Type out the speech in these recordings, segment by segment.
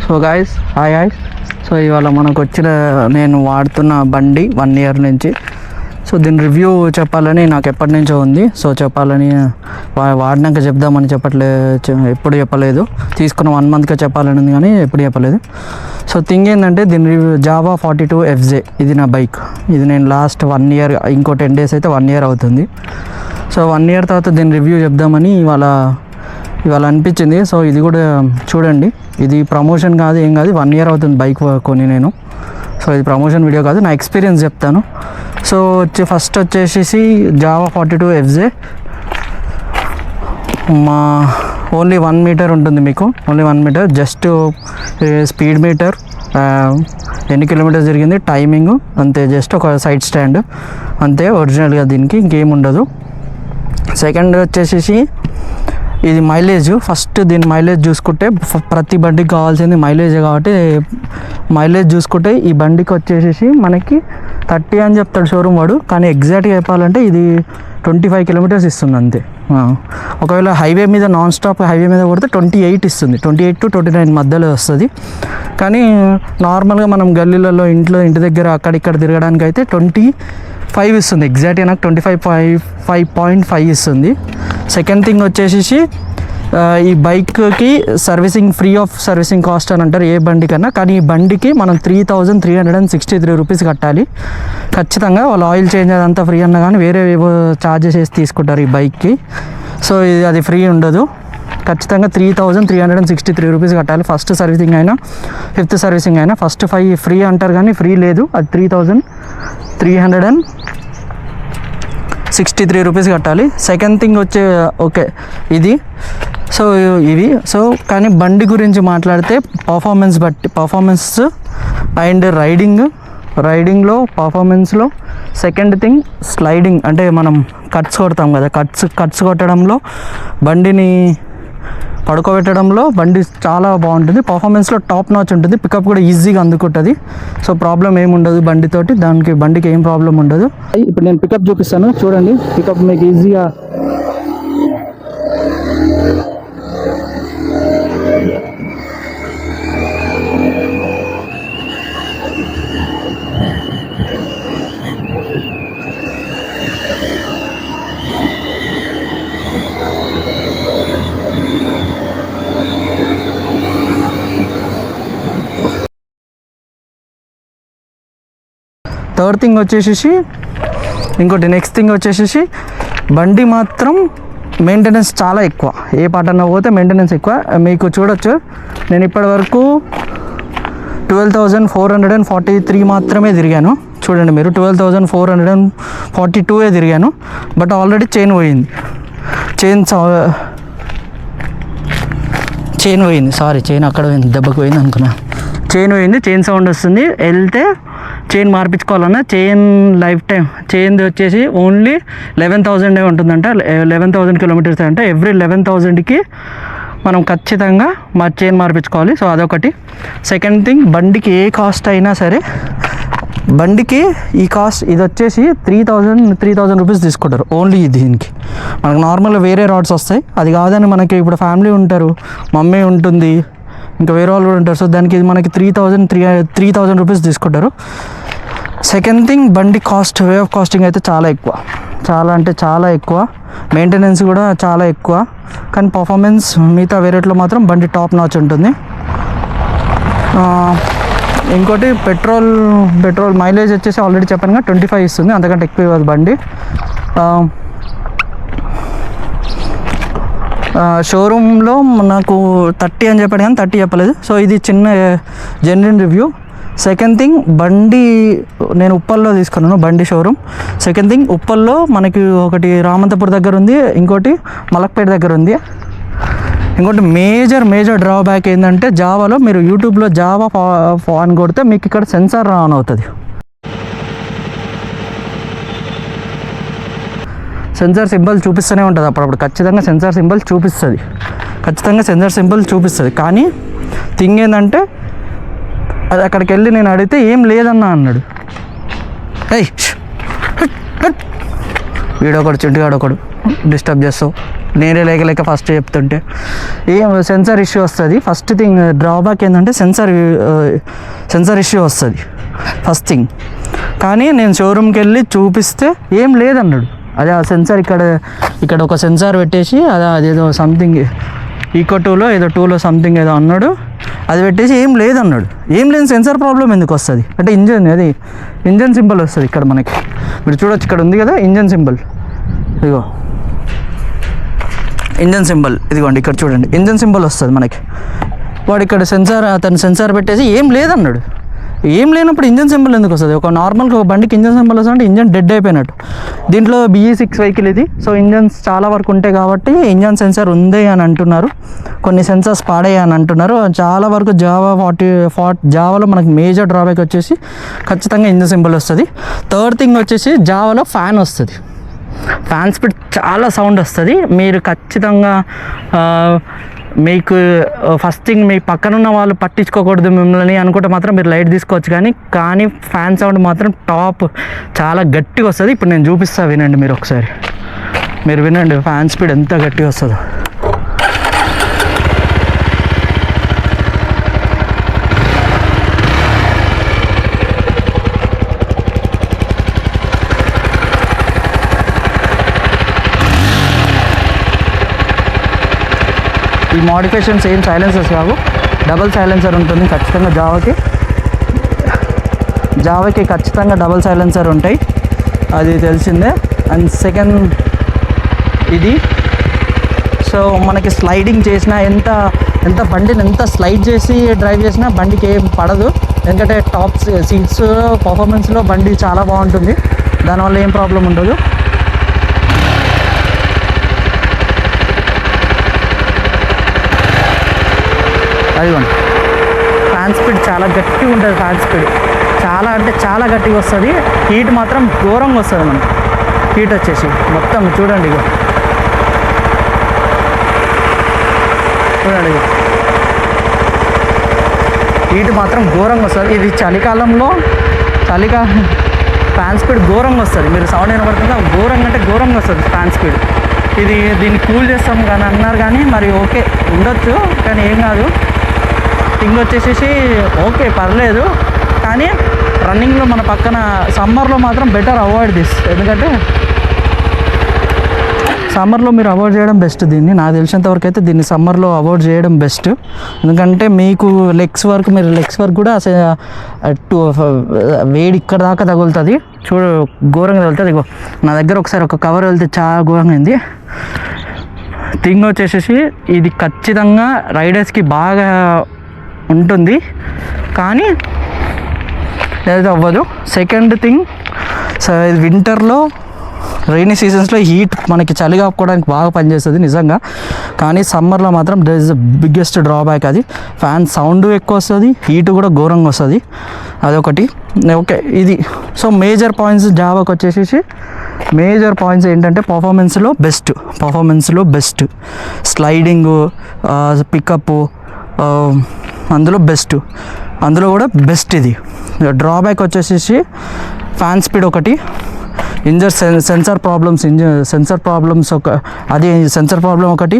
So guys hi hi. So ఇవాళ మనకు వచ్చిన నేను వాడుతున్న బండి 1 ఇయర్ నుంచి. సో దీని రివ్యూ చెప్పాలని నాకు ఎప్పటి నుంచో ఉంది. సో చెప్పాలని వాడినాక చెప్దామని ఎప్పుడు చెప్పలేదు. తీసుకున్న 1 మంత్గా చెప్పాలని ఉంది కానీ ఎప్పుడు చెప్పలేదు. సో థింగ్ ఏంటంటే దీని రివ్యూ జావా 42 FJ ఇది నా బైక్. ఇది నేను లాస్ట్ 1 ఇయర్, ఇంకో 10 days అయితే 1 ఇయర్ అవుతుంది. సో 1 ఇయర్ తర్వాత దీని రివ్యూ చెప్దామని ఇవాళ అనిపించింది. సో ఇది కూడా చూడండి. ఇది ప్రమోషన్ కాదు, ఏం కాదు. 1 ఇయర్ అవుతుంది బైక్ కొని నేను. సో ఇది ప్రమోషన్ వీడియో కాదు, నా ఎక్స్పీరియన్స్ చెప్తాను. సో ఫస్ట్ వచ్చేసి జావా 42 FJ మా ఓన్లీ 1 మీటర్ ఉంటుంది మీకు. Only 1 meter. Just speed meter, ఎన్ని కిలోమీటర్స్ జరిగింది, టైమింగ్ అంతే. జస్ట్ ఒక సైడ్ స్టాండ్ అంతే ఒరిజినల్గా, దీనికి ఇంకేం ఉండదు. సెకండ్ వచ్చేసి ఇది మైలేజ్. ఫస్ట్ దీని మైలేజ్ చూసుకుంటే ప్రతి బండికి కావాల్సింది మైలేజే కాబట్టి మైలేజ్ చూసుకుంటే ఈ బండికి వచ్చేసి మనకి 30 అని చెప్తాడు షోరూమ్ వాడు, కానీ ఎగ్జాక్ట్గా చెప్పాలంటే ఇది 25 కిలోమీటర్స్ ఇస్తుంది అంతే. ఒకవేళ హైవే మీద నాన్ స్టాప్ హైవే మీద కొడితే 28 ఇస్తుంది. 28 to 29 మధ్యలో వస్తుంది. కానీ నార్మల్గా మనం గల్లీలలో ఇంటి దగ్గర అక్కడిక్కడ తిరగడానికి అయితే 25 ఇస్తుంది. ఎగ్జాక్ట్గా నాకు 25.5 ఇస్తుంది. సెకండ్ థింగ్ వచ్చేసి ఈ బైక్కి servicing free of servicing cost అని అంటారు ఏ బండికన్నా, కానీ ఈ బండికి మనం 3,363 రూపీస్ కట్టాలి ఖచ్చితంగా. వాళ్ళు ఆయిల్ చేంజ్ అదంతా ఫ్రీ అన్నా కానీ వేరే ఏవో ఛార్జెస్ వేసి తీసుకుంటారు ఈ బైక్కి. సో అది ఫ్రీ ఉండదు. ఖచ్చితంగా 3,363 రూపీస్ కట్టాలి. ఫస్ట్ సర్వీసింగ్ అయినా 5th సర్వీసింగ్ అయినా. ఫస్ట్ 5 ఫ్రీ అంటారు కానీ ఫ్రీ లేదు, అది 3,363 రూపీస్ కట్టాలి. సెకండ్ థింగ్ ఓకే ఇది. సో ఇవి. సో కానీ బండి గురించి మాట్లాడితే పర్ఫార్మెన్స్ అండ్ రైడింగ్లో పర్ఫార్మెన్స్లో. సెకండ్ థింగ్ స్లైడింగ్, అంటే మనం కట్స్ కొడతాం కదా, కట్స్ కొట్టడంలో బండిని పడుకోబెట్టడంలో బండి చాలా బాగుంటుంది. పర్ఫార్మెన్స్లో టాప్ నాచ్ ఉంటుంది. పికప్ కూడా ఈజీగా అందుకుంటుంది. సో ప్రాబ్లం ఏముండదు బండితోటి, బండికి ఏం ప్రాబ్లం ఉండదు. ఇప్పుడు నేను పికప్ చూపిస్తాను చూడండి. పికప్ మీకు ఈజీగా థర్డ్ థింగ్ వచ్చేసి నెక్స్ట్ థింగ్ వచ్చేసి బండి మాత్రం మెయింటెనెన్స్ చాలా ఎక్కువ. ఏ పాటన్నా పోతే మెయింటెనెన్స్ ఎక్కువ. మీకు చూడొచ్చు, నేను ఇప్పటి వరకు 12,443 మాత్రమే తిరిగాను. చూడండి మీరు, 12,442 తిరిగాను. బట్ ఆల్రెడీ చైన్ పోయింది. చైన్ అక్కడ పోయింది, దెబ్బకు పోయింది అనుకున్నా. చైన్ పోయింది, చైన్ సౌండ్ వస్తుంది. వెళ్తే చైన్ మార్పించుకోవాలన్నా లైఫ్ టైం చైన్ది వచ్చేసి ఓన్లీ 11,000 ఉంటుందంట. 11,000 కిలోమీటర్స్ అంటే ఎవ్రీ 11,000కి మనం ఖచ్చితంగా చైన్ మార్పించుకోవాలి. సో అదొకటి. సెకండ్ థింగ్, బండికి ఏ కాస్ట్ అయినా సరే, బండికి ఈ కాస్ట్ ఇది వచ్చేసి 3,000 రూపీస్ తీసుకుంటారు ఓన్లీ దీనికి. మనకు నార్మల్గా వేరే రాడ్స్ వస్తాయి, అది కాదని మనకి ఇప్పుడు ఫ్యామిలీ ఉంటారు, మమ్మీ ఉంటుంది, ఇంకా వేరే వాళ్ళు కూడా ఉంటారు. సో దానికి మనకి 3,000 రూపీస్ తీసుకుంటారు. సెకండ్ థింగ్, బండి కాస్ట్, వే ఆఫ్ కాస్టింగ్ అయితే చాలా ఎక్కువ. చాలా అంటే చాలా ఎక్కువ. మెయింటెనెన్స్ కూడా చాలా ఎక్కువ. కానీ పర్ఫార్మెన్స్ మిగతా వేరేట్లో మాత్రం బండి టాప్ నాచ్ ఉంటుంది. ఇంకోటి పెట్రోల్ మైలేజ్ వచ్చేసి ఆల్రెడీ చెప్పాను 25 ఇస్తుంది, అంతకంటే ఎక్కువ ఇవ్వదు బండి. షోరూంలో నాకు 30 అని చెప్పాడు కానీ 30 చెప్పలేదు. సో ఇది చిన్న జెన్యున్ రివ్యూ. సెకండ్ థింగ్, బండి నేను ఉప్పల్లో తీసుకున్నాను బండి షోరూమ్. సెకండ్ థింగ్, ఉప్పల్లో మనకి ఒకటి రామంతపూర్ దగ్గర ఉంది, ఇంకోటి మలక్పేట దగ్గర ఉంది. ఇంకోటి మేజర్ డ్రాబ్యాక్ ఏంటంటే జావాలో మీరు యూట్యూబ్లో జావా అని కొడితే మీకు ఇక్కడ సెన్సార్ ఆన్ అవుతుంది. సెన్సార్ సింబల్ చూపిస్తూనే ఉంటుంది అప్పుడప్పుడు. ఖచ్చితంగా సెన్సార్ సింబల్ చూపిస్తుంది. కానీ థింగ్ ఏంటంటే అది అక్కడికి వెళ్ళి నేను అడిగితే ఏం లేదన్నా అన్నాడు. వీడొకడు చింటిగాడొకడు డిస్టర్బ్ చేస్తావు నేనే లేక ఫస్ట్ చెప్తుంటే ఏం సెన్సార్ ఇష్యూ వస్తుంది. ఫస్ట్ థింగ్ డ్రాబ్యాక్ ఏంటంటే సెన్సార్ ఇష్యూ వస్తుంది ఫస్ట్ థింగ్. కానీ నేను షోరూమ్కి వెళ్ళి చూపిస్తే ఏం లేదన్నాడు. అదే ఆ సెన్సార్ ఇక్కడ ఒక సెన్సార్ పెట్టేసి అదేదో సంథింగ్ ఈకో టూలో సంథింగ్ ఏదో అన్నాడు, అది పెట్టేసి ఏం లేదన్నాడు. ఏం లేని సెన్సార్ ప్రాబ్లం ఎందుకు వస్తుంది అంటే ఇంజన్ సింబల్ వస్తుంది ఇక్కడ మనకి. మీరు చూడొచ్చు, ఇక్కడ ఉంది కదా ఇంజన్ సింబల్, ఇదిగో ఇంజన్ సింబల్, ఇదిగోండి ఇక్కడ చూడండి ఇంజన్ సింబల్ వస్తుంది మనకి. వాడు ఇక్కడ అతను సెన్సార్ పెట్టేసి ఏం లేదన్నాడు. ఏం లేనప్పుడు ఇంజన్ సింబల్ ఎందుకు వస్తుంది? ఒక నార్మల్గా ఒక బండికి ఇంజన్ సింబల్ వస్తుంది అంటే ఇంజన్ డెడ్ అయిపోయినట్టు. దీంట్లో BE6 వెహికల్ ఇది. సో ఇంజన్స్ చాలా వరకు ఉంటాయి కాబట్టి ఇంజన్ సెన్సార్ ఉంది అని అంటున్నారు. కొన్ని సెన్సార్స్ పాడాయి అని అంటున్నారు. చాలా వరకు జావాలో మనకి మేజర్ డ్రాబ్యాక్ వచ్చేసి ఖచ్చితంగా ఇంజన్ సింబల్ వస్తుంది. థర్డ్ థింగ్ వచ్చేసి జావాలో ఫ్యాన్ వస్తుంది. ఫ్యాన్ స్పీడ్ చాలా సౌండ్ వస్తుంది. మీరు ఖచ్చితంగా మీకు ఫస్ట్ థింగ్ మీ పక్కనున్న వాళ్ళు పట్టించుకోకూడదు మిమ్మల్ని అనుకుంటే మాత్రం మీరు లైట్ తీసుకోవచ్చు. కానీ ఫ్యాన్ సౌండ్ మాత్రం టాప్ చాలా గట్టిగా వస్తుంది. ఇప్పుడు నేను చూపిస్తా, వినండి మీరు ఒకసారి. మీరు వినండి ఫ్యాన్ స్పీడ్ ఎంత గట్టిగా వస్తుందో. ఈ మోడిఫికేషన్స్ ఏం సైలెన్సర్స్ కావు, డబల్ సైలెన్సర్ ఉంటుంది ఖచ్చితంగా. జావాకి ఖచ్చితంగా డబల్ సైలెన్సర్ ఉంటాయి, అది తెలిసిందే. అండ్ సెకండ్ ఇది, సో మనకి స్లైడింగ్ చేసినా ఎంత బండిని ఎంత స్లైడ్ చేసి డ్రైవ్ చేసినా బండికి ఏం పడదు. ఎందుకంటే టాప్ సీట్స్ పర్ఫార్మెన్స్లో బండి చాలా బాగుంటుంది, దానివల్ల ఏం ప్రాబ్లం ఉండదు. అదిగోండి ఫ్యాన్ స్పీడ్ చాలా గట్టిగా ఉంటుంది. ఫ్యాన్ స్పీడ్ చాలా అంటే చాలా గట్టిగా వస్తుంది. హీట్ మాత్రం ఘోరంగా వస్తుంది మనకి. హీట్ వచ్చేసి మొత్తం చూడండి, హీట్ మాత్రం ఘోరంగా వస్తుంది. ఇది చలికాలంలో ఫ్యాన్ స్పీడ్ ఘోరంగా వస్తుంది. మీరు సౌండ్ వినబడుతుందా? ఘోరంగా వస్తుంది ఫ్యాన్ స్పీడ్. దీన్ని కూల్ చేస్తాం కానీ అన్నారు, కానీ మరి ఓకే ఉండొచ్చు, కానీ ఏం కాదు. థింగ్ వచ్చేసి ఓకే పర్లేదు, కానీ రన్నింగ్లో మన పక్కన సమ్మర్లో మాత్రం బెటర్ అవాయిడ్ దిస్. ఎందుకంటే సమ్మర్లో మీరు అవాయిడ్ చేయడం బెస్ట్. నాకు తెలిసినంతవరకు అయితే దీన్ని సమ్మర్లో అవాయిడ్ చేయడం బెస్ట్. ఎందుకంటే మీకు లెగ్స్ వరకు కూడా వేడి ఇక్కడ దాకా తగులుతుంది. ఘోరంగా తగులుతుంది. నా దగ్గర ఒకసారి ఒక కవర్ వెళ్తే చాలా ఘోరంగా అయింది. థింగ్ వచ్చేసి ఇది ఖచ్చితంగా రైడర్స్కి బాగా ఉంటుంది, కానీ ఏదైతే అవ్వదు. సెకండ్ థింగ్, వింటర్లో రైనీ సీజన్స్లో హీట్ మనకి చలి కాపుకోవడానికి బాగా పనిచేస్తుంది నిజంగా. కానీ సమ్మర్లో మాత్రం that is the biggest drawback. అది ఫ్యాన్ సౌండ్ ఎక్కువ వస్తుంది, హీట్ కూడా ఘోరంగా వస్తుంది, అదొకటి. ఓకే ఇది. సో మేజర్ పాయింట్స్ జావాకి వచ్చేసి మేజర్ పాయింట్స్ ఏంటంటే పర్ఫార్మెన్స్లో బెస్ట్, స్లైడింగు, పికప్ అందులో కూడా బెస్ట్. ఇది డ్రాబ్యాక్ వచ్చేసి ఫ్యాన్ స్పీడ్ ఒకటి, సెన్సార్ ప్రాబ్లమ్స్ సెన్సార్ ప్రాబ్లం ఒకటి,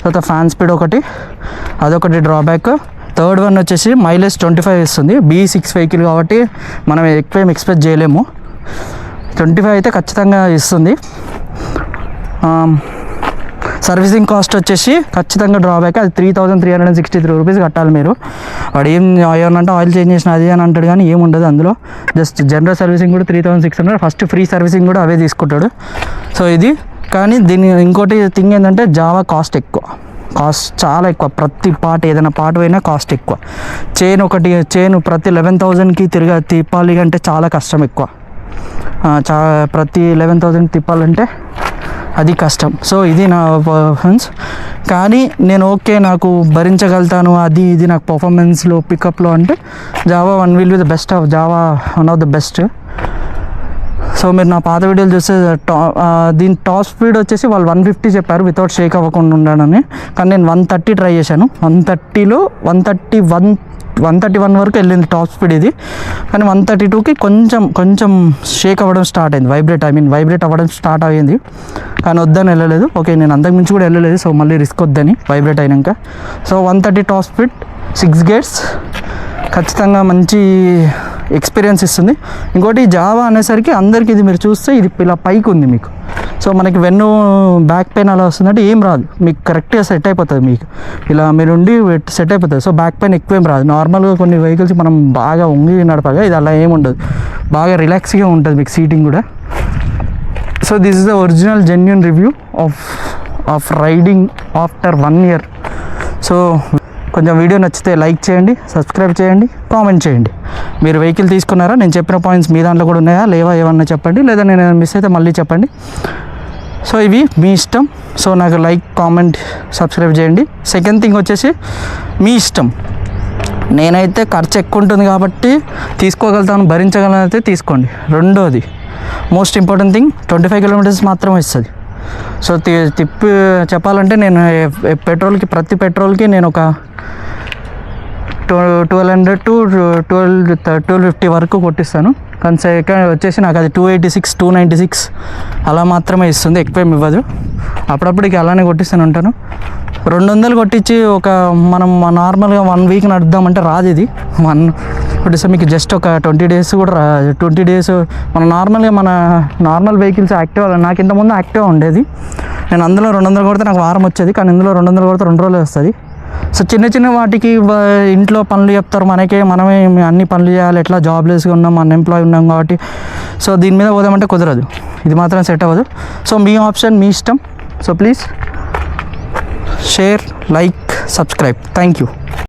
తర్వాత ఫ్యాన్ స్పీడ్ ఒకటి, అదొకటి డ్రాబ్యాక్. థర్డ్ వన్ వచ్చేసి మైలేజ్ 25 ఇస్తుంది. BE6 వెహికల్ కాబట్టి మనం ఎక్కువ ఏం ఎక్స్పెక్ట్ చేయలేము. 25 అయితే ఖచ్చితంగా ఇస్తుంది. సర్వీసింగ్ కాస్ట్ వచ్చేసి ఖచ్చితంగా డ్రాబ్యాక్. అది 3,363 రూపీస్ కట్టాలి మీరు. వాడు ఏమన్నంటే ఆయిల్ చేంజ్ చేసిన అది అని అంటాడు, కానీ ఏముండదు అందులో. జస్ట్ జనరల్ సర్వీసింగ్ కూడా 3,600, ఫస్ట్ ఫ్రీ సర్వీసింగ్ కూడా అవే తీసుకుంటాడు. సో ఇది. కానీ దీని ఇంకోటి థింగ్ ఏంటంటే జావా కాస్ట్ చాలా ఎక్కువ. ప్రతి పార్ట్ ఏదైనా పార్ట్ పోయినా కాస్ట్ ఎక్కువ. చైన్ ప్రతి 11,000కి తిప్పాలి అంటే చాలా కష్టం ఎక్కువ. ప్రతి 11,000 తిప్పాలంటే అది కష్టం. సో ఇది నా పర్ఫార్మెన్స్. కానీ నేను ఓకే నాకు భరించగలుగుతాను, అది ఇది నాకు పర్ఫార్మెన్స్లో పికప్లో అంటే Java will be the best of Java, one of the best. So మీరు నా పాత వీడియోలు చూస్తే దీని టాప్ స్పీడ్ వచ్చేసి వాళ్ళు 150 చెప్పారు వితౌట్ షేక్ అవ్వకుండా ఉండాలని. కానీ నేను 130 ట్రై చేశాను. 130లో 131 131 వరకు వెళ్ళింది టాప్ స్పీడ్ ఇది. కానీ 132కి కొంచెం షేక్ అవ్వడం స్టార్ట్ అయింది, వైబ్రేట్ అవ్వడం స్టార్ట్ అయ్యింది. కానీ వద్దని వెళ్ళలేదు. ఓకే, నేను అంతకు మించి కూడా వెళ్ళలేదు, సో మళ్ళీ రిస్క్ వద్దని వైబ్రేట్ అయినాక. సో 130 టాప్ స్పీడ్, 6 గేర్స్, ఖచ్చితంగా మంచి ఎక్స్పీరియన్స్ ఇస్తుంది. ఇంకోటి జావా అనేసరికి అందరికీ ఇది మీరు చూస్తే ఇది ఇలా పైకి ఉంది మీకు. సో మనకి వెన్ను బ్యాక్ పెయిన్ అలా వస్తుందంటే ఏం రాదు, మీకు కరెక్ట్గా సెట్ అయిపోతుంది. మీకు ఇలా మీరు ఉండి సెట్ అయిపోతుంది. సో బ్యాక్ పెయిన్ ఎక్కువేం రాదు. నార్మల్గా కొన్ని వెహికల్స్ మనం బాగా వంగి నడపగా ఇది అలా ఏమి ఉండదు, బాగా రిలాక్స్గా ఉంటుంది మీకు సీటింగ్ కూడా. So this is the original genuine review of riding after 1 year. So కొంచెం వీడియో నచ్చితే లైక్ చేయండి, సబ్స్క్రైబ్ చేయండి, కామెంట్ చేయండి. మీరు వెహికల్ తీసుకున్నారా, నేను చెప్పిన పాయింట్స్ మీ దాంట్లో కూడా ఉన్నాయా లేవా ఏమన్నా చెప్పండి, లేదా నేను మిస్ అయితే మళ్ళీ చెప్పండి. సో ఇవి మీ ఇష్టం. సో నాకు లైక్, కామెంట్, సబ్స్క్రైబ్ చేయండి. సెకండ్ థింగ్ వచ్చేసి మీ ఇష్టం. నేనైతే ఖర్చు ఎక్కువ ఉంటుంది కాబట్టి తీసుకోగలుగుతాను, భరించగలనైతే తీసుకోండి. రెండోది మోస్ట్ ఇంపార్టెంట్ థింగ్, 25 kilometers మాత్రమే ఇస్తుంది. సో తిప్పి చెప్పాలంటే నేను ప్రతి పెట్రోల్కి నేను ఒక 1200 to 1250 వరకు కొట్టిస్తాను. కానీ సెకండ్ వచ్చేసి నాకు అది 286, 296 అలా మాత్రమే ఇస్తుంది, ఎక్కువేమి ఇవ్వదు. అప్పుడప్పటికి అలానే కొట్టిస్తూనే ఉంటాను. 200 కొట్టించి మనం నార్మల్గా 1 week నడుద్దామంటే రాదు ఇది. కొట్టిస్తే మీకు జస్ట్ ఒక 20 days కూడా 20 days మన నార్మల్ వెహికల్స్ యాక్టివ్, నాకు ఇంతకుముందు యాక్టివ్ ఉండేది. నేను అందులో 200 కొడితే నాకు వారం వచ్చేది, కానీ ఇందులో 200 కొడితే 2 రోజులు వస్తుంది. సో చిన్న వాటికి ఇంట్లో పనులు చెప్తారు, మనమే అన్ని పనులు చేయాలి, ఎట్లా జాబ్లెస్గా ఉన్నాం, అన్ఎంప్లాయ్ ఉన్నాం కాబట్టి. సో దీని మీద పోదామంటే కుదరదు, ఇది మాత్రం సెట్ అవ్వదు. సో మీ ఆప్షన్, మీ ఇష్టం. So please share, like, subscribe. Thank you.